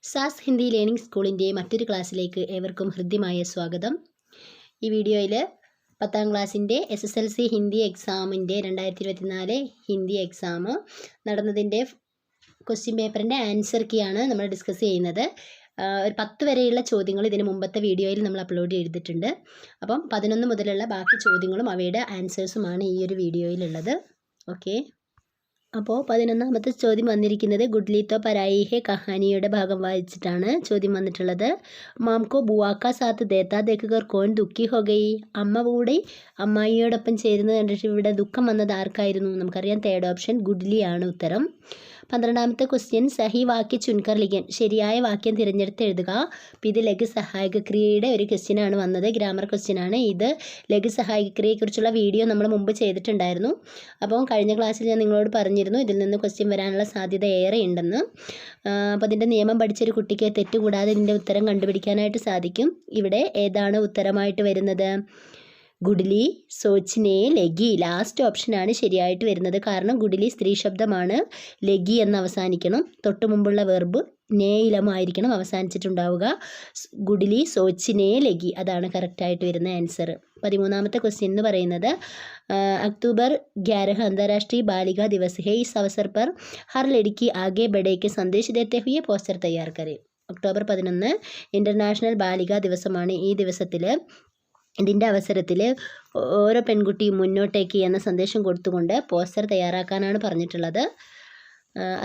സാസ് Hindi learning സ്കൂളിൻ്റെ മറ്റൊരു ക്ലാസ്സിലേക്ക് ഏവർക്കും ഹൃദ്യമായ സ്വാഗതം. ഈ വീഡിയോയിൽ 10ാം ക്ലാസ്സിൻ്റെ SSLC ഹിന്ദി എക്സാമിൻ്റെ 2024 ഹിന്ദി എക്സാം നടന്നതിൻ്റെ ക്വസ്റ്റ്യൻ പേപ്പറിൻ്റെ ആൻസർ കീയാണ് നമ്മൾ ഡിസ്കസ് ചെയ്യുന്നത്. ഒരു 10 വരെയുള്ള ചോദ്യങ്ങൾ ഇതിന് മുമ്പത്തെ വീഡിയോയിൽ നമ്മൾ അപ്ലോഡ് ചെയ്തിട്ടുണ്ട്. അപ്പം 11 മുതലുള്ള ബാക്കി ചോദ്യങ്ങളും അവയുടെ ആൻസേഴ്സുമാണ് ഈ ഒരു വീഡിയോയിലുള്ളത്. ഓക്കെ, അപ്പോൾ 11ാമത്തെ ചോദ്യം വന്നിരിക്കുന്നത് ഗുഡ്ലി തോ പരായി ഹെ കഹാനിയുടെ ഭാഗം വായിച്ചിട്ടാണ് ചോദ്യം വന്നിട്ടുള്ളത്. മാംകോ ബുവാക്ക സാത്ത് ദേത്താ ദേക്കർ കോൺ ദുഃഖി ഹോ ഗയി. അമ്മ കൂടി അമ്മായിയോടൊപ്പം ചേരുന്നത് കണ്ടിട്ട് ഇവിടെ ദുഃഖം വന്നത് ആർക്കായിരുന്നു? നമുക്കറിയാം, തേർഡ് ഓപ്ഷൻ ഗുഡ്ലിയാണ് ഉത്തരം. 12ാമത്തെ ക്വസ്റ്റ്യൻ സഹി വാക്യ ചുൻകർ ലിഖൻ, ശരിയായ വാക്യം തിരഞ്ഞെടുത്ത് എഴുതുക. അപ്പോൾ ഇത് ലഘു സഹായക ക്രിയയുടെ ഒരു ക്വസ്റ്റ്യനാണ് വന്നത്, ഗ്രാമർ ക്വസ്റ്റ്യനാണ്. ഇത് ലഘു സഹായക ക്രിയയെക്കുറിച്ചുള്ള വീഡിയോ നമ്മൾ മുമ്പ് ചെയ്തിട്ടുണ്ടായിരുന്നു. അപ്പോൾ കഴിഞ്ഞ ക്ലാസ്സിൽ ഞാൻ നിങ്ങളോട് പറഞ്ഞിരുന്നു ഇതിൽ നിന്ന് ക്വസ്റ്റ്യൻ വരാനുള്ള സാധ്യത ഏറെ ഉണ്ടെന്ന്. അപ്പോൾ അതിൻ്റെ നിയമം പഠിച്ചൊരു കുട്ടിക്ക് തെറ്റുകൂടാതെ ഇതിൻ്റെ ഉത്തരം കണ്ടുപിടിക്കാനായിട്ട് സാധിക്കും. ഇവിടെ ഏതാണ് ഉത്തരമായിട്ട് വരുന്നത്? ഗുഡ്ലി സോച്ചിനെ ലഗി, ലാസ്റ്റ് ഓപ്ഷനാണ് ശരിയായിട്ട് വരുന്നത്. കാരണം ഗുഡ്ലി സ്ത്രീ ശബ്ദമാണ്, ലഗി എന്ന് അവസാനിക്കണം. തൊട്ട് മുമ്പുള്ള വെർബ് നേയിലമായിരിക്കണം അവസാനിച്ചിട്ടുണ്ടാവുക. ഗുഡ്ലി സോച്ചിനെ ലഗി, അതാണ് കറക്റ്റായിട്ട് വരുന്ന ആൻസർ. 13ാമത്തെ ക്വസ്റ്റ്യൻ എന്ന് പറയുന്നത് अक्टूबर 11 अंतर्राष्ट्रीय बालिका दिवस है. इस अवसर पर हर लड़की आगे बढ़े के संदेश देते हुए പോസ്റ്റർ തയ്യാർ കരേ. ഒക്ടോബർ 11 ഇൻ്റർനാഷണൽ ബാലികാ ദിവസമാണ്. ഈ ദിവസത്തിൽ ഇതിൻ്റെ അവസരത്തിൽ ഓരോ പെൺകുട്ടിയും മുന്നോട്ടേക്ക് എന്ന സന്ദേശം കൊടുത്തുകൊണ്ട് പോസ്റ്റർ തയ്യാറാക്കാനാണ് പറഞ്ഞിട്ടുള്ളത്.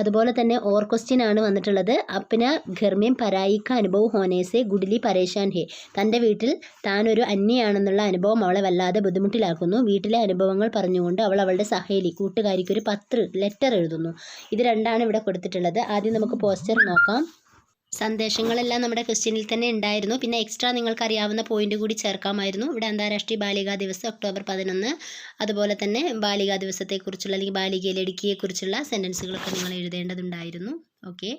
അതുപോലെ തന്നെ ഓർ ക്വസ്റ്റ്യൻ ആണ് വന്നിട്ടുള്ളത്. അപ്ന ഘർമേം പരായിക്ക അനുഭവം ഹോനേസെ ഗുഡ്ലി പരേശാൻ ഹേ. തൻ്റെ വീട്ടിൽ താനൊരു അന്യയാണെന്നുള്ള അനുഭവം അവളെ വല്ലാതെ ബുദ്ധിമുട്ടിലാക്കുന്നു. വീട്ടിലെ അനുഭവങ്ങൾ പറഞ്ഞുകൊണ്ട് അവൾ അവളുടെ സഹേലി കൂട്ടുകാരിക്ക് ഒരു ലെറ്റർ എഴുതുന്നു. ഇത് രണ്ടാണ് ഇവിടെ കൊടുത്തിട്ടുള്ളത്. ആദ്യം നമുക്ക് പോസ്റ്റർ നോക്കാം. സന്ദേശങ്ങളെല്ലാം നമ്മുടെ ക്വസ്റ്റ്യനിൽ തന്നെ ഉണ്ടായിരുന്നു. പിന്നെ എക്സ്ട്രാ നിങ്ങൾക്ക് അറിയാവുന്ന പോയിന്റ് കൂടി ചേർക്കാമായിരുന്നു. ഇവിടെ അന്താരാഷ്ട്രീയ ബാലികാ ദിവസം ഒക്ടോബർ 11, അതുപോലെ തന്നെ ബാലികാ ദിവസത്തെക്കുറിച്ചുള്ള അല്ലെങ്കിൽ ബാലികയെ ലടുക്കിയെക്കുറിച്ചുള്ള സെൻറ്റൻസുകളൊക്കെ നിങ്ങൾ എഴുതേണ്ടതുണ്ടായിരുന്നു. ഓക്കെ,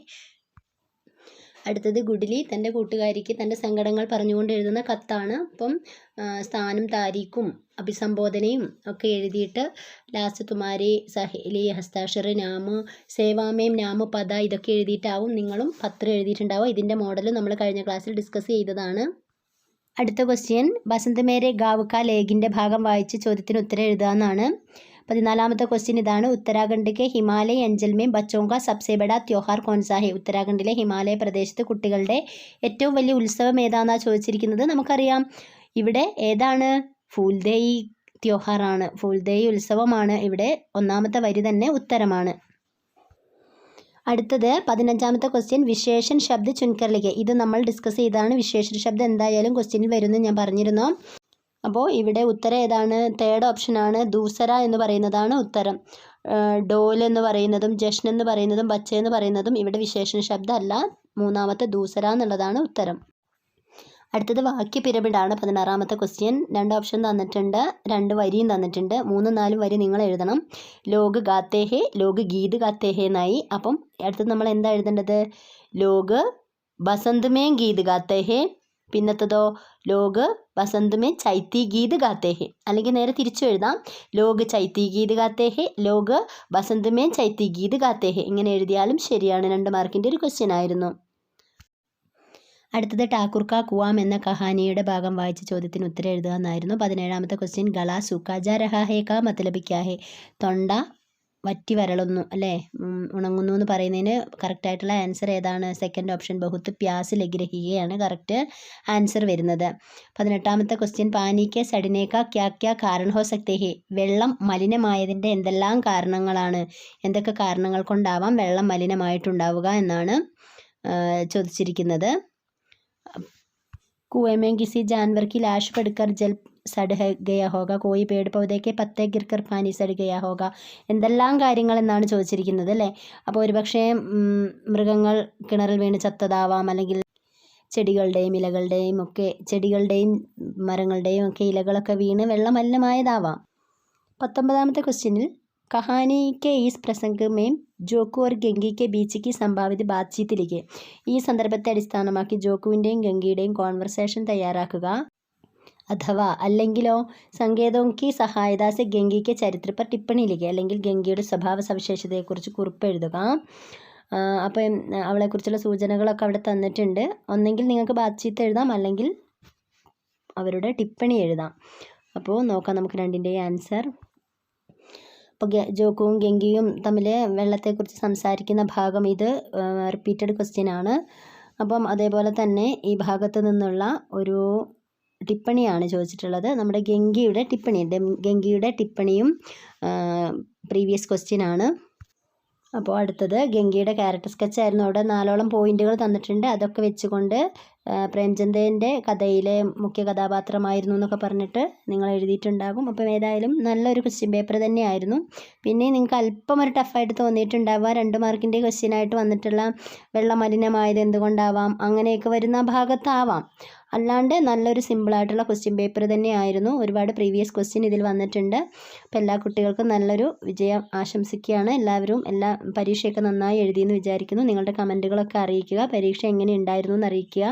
അടുത്തത് ഗുഡ്ലി തൻ്റെ കൂട്ടുകാരിക്ക് തൻ്റെ സങ്കടങ്ങൾ പറഞ്ഞുകൊണ്ട് എഴുതുന്ന കത്താണ്. അപ്പം സ്ഥാനം, താരീഖും അഭിസംബോധനയും ഒക്കെ എഴുതിയിട്ട് ലാസ്റ്റ് തുമാരി സഹേലി ഹസ്താക്ഷർ നാമ് സേവാമേം നാമ് പദ ഇതൊക്കെ എഴുതിയിട്ടാവും നിങ്ങളും പത്രം എഴുതിയിട്ടുണ്ടാവും. ഇതിൻ്റെ മോഡൽ നമ്മൾ കഴിഞ്ഞ ക്ലാസ്സിൽ ഡിസ്കസ് ചെയ്തതാണ്. അടുത്ത ക്വസ്റ്റ്യൻ ബസന്ത് മേരെ ഗാവ് കാ ലേഖിൻ്റെ ഭാഗം വായിച്ച് ചോദ്യത്തിന് ഉത്തരം എഴുതുക എന്നാണ്. 14ാമത്തെ ക്വസ്റ്റ്യൻ ഇതാണ്. ഉത്തരാഖണ്ഡ് കെ ഹിമാലയ അഞ്ചൽ മേം ബച്ചോं का सबसे बड़ा त्योहार कौन सा है. ഉത്തരാഖണ്ഡിലെ ഹിമാലയ പ്രദേശത്ത് കുട്ടികളുടെ ഏറ്റവും വലിയ ഉത്സവം ഏതാണെന്നാണ് ചോദിച്ചിരിക്കുന്നത്. നമുക്കറിയാം ഇവിടെ ഏതാണ്? ഫൂൽദേയി ത്യോഹാറാണ്, ഫൂൽദേയി ഉത്സവമാണ്. ഇവിടെ ഒന്നാമത്തെ വരി തന്നെ ഉത്തരമാണ്. അടുത്തത് 15ാമത്തെ ക്വസ്റ്റ്യൻ വിശേഷൻ ശബ്ദ ചുൻകർ ലിഖേ. ഇത് നമ്മൾ ഡിസ്കസ് ചെയ്താണ്. വിശേഷണ ശബ്ദം എന്തായാലും ക്വസ്റ്റ്യനിൽ വരുമെന്ന് ഞാൻ പറഞ്ഞിരുന്നു. അപ്പോൾ ഇവിടെ ഉത്തരം ഏതാണ്? തേർഡ് ഓപ്ഷനാണ്. ദൂസര എന്ന് പറയുന്നതാണ് ഉത്തരം. ഡോൽ എന്ന് പറയുന്നതും ജഷ്ൻ എന്ന് പറയുന്നതും ബച്ച എന്ന് പറയുന്നതും ഇവിടെ വിശേഷണ ശബ്ദമല്ല. മൂന്നാമത്തെ ദൂസര എന്നുള്ളതാണ് ഉത്തരം. അടുത്തത് വാക്യ പിരമിഡാണ്. 16ാമത്തെ ക്വസ്റ്റ്യൻ. 2 ഓപ്ഷൻ തന്നിട്ടുണ്ട്, 2 വരിയും തന്നിട്ടുണ്ട്. 3, 4 വരി നിങ്ങൾ എഴുതണം. ലോഗ് ഗാത്തേ ഹേ, ലോഗ് ഗീത് ഗാത്തേ ഹേ എന്നായി. അപ്പം അടുത്തത് നമ്മൾ എന്താ എഴുതേണ്ടത്? ലോഗ് ബസന്ത് മേ ഗീത് ഗാത്തേ ഹേ. പിന്നത്തതോ ലോഗ് ബസന്ത് മേ ചൈത്തി ഗീത് ഗാത്തേ ഹേ. അല്ലെങ്കിൽ നേരെ തിരിച്ചു എഴുതാം. ലോഗ് ചൈത്തി ഗീത് ഗാത്തേ ഹേ, ലോഗ് ബസന്ത് മേ ചൈത്തി ഗീത് ഗാത്തേ ഹേ. ഇങ്ങനെ എഴുതിയാലും ശരിയാണ്. 2 മാർക്കിൻ്റെ ഒരു ക്വസ്റ്റ്യൻ ആയിരുന്നു. അടുത്തത് ഠാക്കൂർ കാ കുവാം എന്ന കഹാനിയുടെ ഭാഗം വായിച്ച ചോദ്യത്തിന് ഉത്തരം എഴുതുക എന്നായിരുന്നു. 17ാമത്തെ ക്വസ്റ്റ്യൻ ഗള സൂക്കാ ജാ രഹാ ഹേ കാ മത്ലബ് ക്യാ ഹേ. തൊണ്ട വറ്റി വരളുന്നു അല്ലേ, ഉണങ്ങുന്നു എന്ന് പറയുന്നതിന് കറക്റ്റായിട്ടുള്ള ആൻസർ ഏതാണ്? സെക്കൻഡ് ഓപ്ഷൻ ബഹുത്ത് പ്യാസ് ലഘിരഹികയാണ് കറക്റ്റ് ആൻസർ വരുന്നത്. 18ാമത്തെ ക്വസ്റ്റ്യൻ പാനിക്ക് സഡിനേക്ക ക്യാ ക്യാ കാരൺ ഹോ സക്തേ ഹേ. വെള്ളം മലിനമായതിൻ്റെ എന്തെല്ലാം കാരണങ്ങളാണ്? എന്തൊക്കെ കാരണങ്ങൾ കൊണ്ടാവാം വെള്ളം മലിനമായിട്ടുണ്ടാവുക എന്നാണ് ചോദിച്ചിരിക്കുന്നത്. कुएं में किसी जानवर की लाश पड़कर जल सड़ गया होगा. कोई पेड़ पौधे के पत्ते गिरकर पानी सड़ गया होगा. എന്തെല്ലാം കാര്യങ്ങൾ എന്നാണ് ചോദിച്ചിരിക്കുന്നത് അല്ലേ. അപ്പോൾ ഒരുപക്ഷെ മൃഗങ്ങൾ കിണറിൽ വീണ് ചത്തതാവാം, അല്ലെങ്കിൽ ചെടികളുടെയും ഇലകളുടെയും ഒക്കെ ചെടികളുടെയും മരങ്ങളുടെയും ഒക്കെ ഇലകളൊക്കെ വീണ് വെള്ളം മലിനമായതാവാം. 19ാമത്തെ ക്വസ്റ്റ്യനിൽ കഹാനി കെ ഈസ് പ്രസംഗ് മേം ജോക്കു और ഗംഗി കെ ബീച്ച് की संभावित बातचीत लिखे. ഈ സന്ദർഭത്തെ അടിസ്ഥാനമാക്കി ജോക്കുവിൻ്റെയും ഗംഗയുടെയും കോൺവെർസേഷൻ തയ്യാറാക്കുക. അഥവാ അല്ലെങ്കിലോ സങ്കേതോं की सहायता से ഗംഗയ്ക്ക് ചരിത്ര पर टिप्पणी लिखे. അല്ലെങ്കിൽ ഗംഗയുടെ സ്വഭാവ സവിശേഷതയെക്കുറിച്ച് കുറിപ്പ് എഴുതുക. അപ്പം അവളെക്കുറിച്ചുള്ള സൂചനകളൊക്കെ അവിടെ തന്നിട്ടുണ്ട്. ഒന്നെങ്കിൽ നിങ്ങൾക്ക് ബാത്ചീത്ത് എഴുതാം, അല്ലെങ്കിൽ അവരുടെ ടിപ്പണി എഴുതാം. അപ്പോൾ നോക്കാം നമുക്ക് രണ്ടിൻ്റെയും ആൻസർ. അപ്പോൾ ജോക്കുവും ഗംഗയും തമ്മിൽ വെള്ളത്തെക്കുറിച്ച് സംസാരിക്കുന്ന ഭാഗം ഇത് റിപ്പീറ്റഡ് ക്വസ്റ്റ്യൻ ആണ്. അപ്പം അതേപോലെ തന്നെ ഈ ഭാഗത്ത് നിന്നുള്ള ഒരു ടിപ്പണിയാണ് ചോദിച്ചിട്ടുള്ളത്. നമ്മുടെ ഗംഗയുടെ ടിപ്പണിയും പ്രീവിയസ് ക്വസ്റ്റ്യൻ ആണ്. അപ്പോൾ അടുത്തത് ഗംഗയുടെ ക്യാരക്ടർ സ്കെച്ച് ആയിരുന്നു. അവിടെ 4ഓളം പോയിന്റുകൾ തന്നിട്ടുണ്ട്. അതൊക്കെ വെച്ചുകൊണ്ട് പ്രേംചന്ദിൻ്റെ കഥയിലെ മുഖ്യ കഥാപാത്രമായിരുന്നു എന്നൊക്കെ പറഞ്ഞിട്ട് നിങ്ങൾ എഴുതിയിട്ടുണ്ടാകും. അപ്പം ഏതായാലും നല്ലൊരു ക്വസ്റ്റ്യൻ പേപ്പർ തന്നെയായിരുന്നു. പിന്നെ നിങ്ങൾക്ക് അല്പം ഒരു ടഫായിട്ട് തോന്നിയിട്ടുണ്ടാവുക 2 മാർക്കിൻ്റെ ക്വസ്റ്റ്യൻ ആയിട്ട് വന്നിട്ടുള്ള വെള്ളം മലിനമായത് എന്തുകൊണ്ടാവാം, അങ്ങനെയൊക്കെ വരുന്ന ഭാഗത്താവാം. അല്ലാണ്ട് നല്ലൊരു സിമ്പിളായിട്ടുള്ള ക്വസ്റ്റ്യൻ പേപ്പർ തന്നെയായിരുന്നു. ഒരുപാട് പ്രീവിയസ് ക്വസ്റ്റ്യൻ ഇതിൽ വന്നിട്ടുണ്ട്. അപ്പോൾ എല്ലാ കുട്ടികൾക്കും നല്ലൊരു വിജയം ആശംസിക്കുകയാണ്. എല്ലാവരും പരീക്ഷയൊക്കെ നന്നായി എഴുതിയെന്ന് വിചാരിക്കുന്നു. നിങ്ങളുടെ കമൻറ്റുകളൊക്കെ അറിയിക്കുക. പരീക്ഷ എങ്ങനെ ഉണ്ടായിരുന്നു എന്ന് അറിയിക്കുക.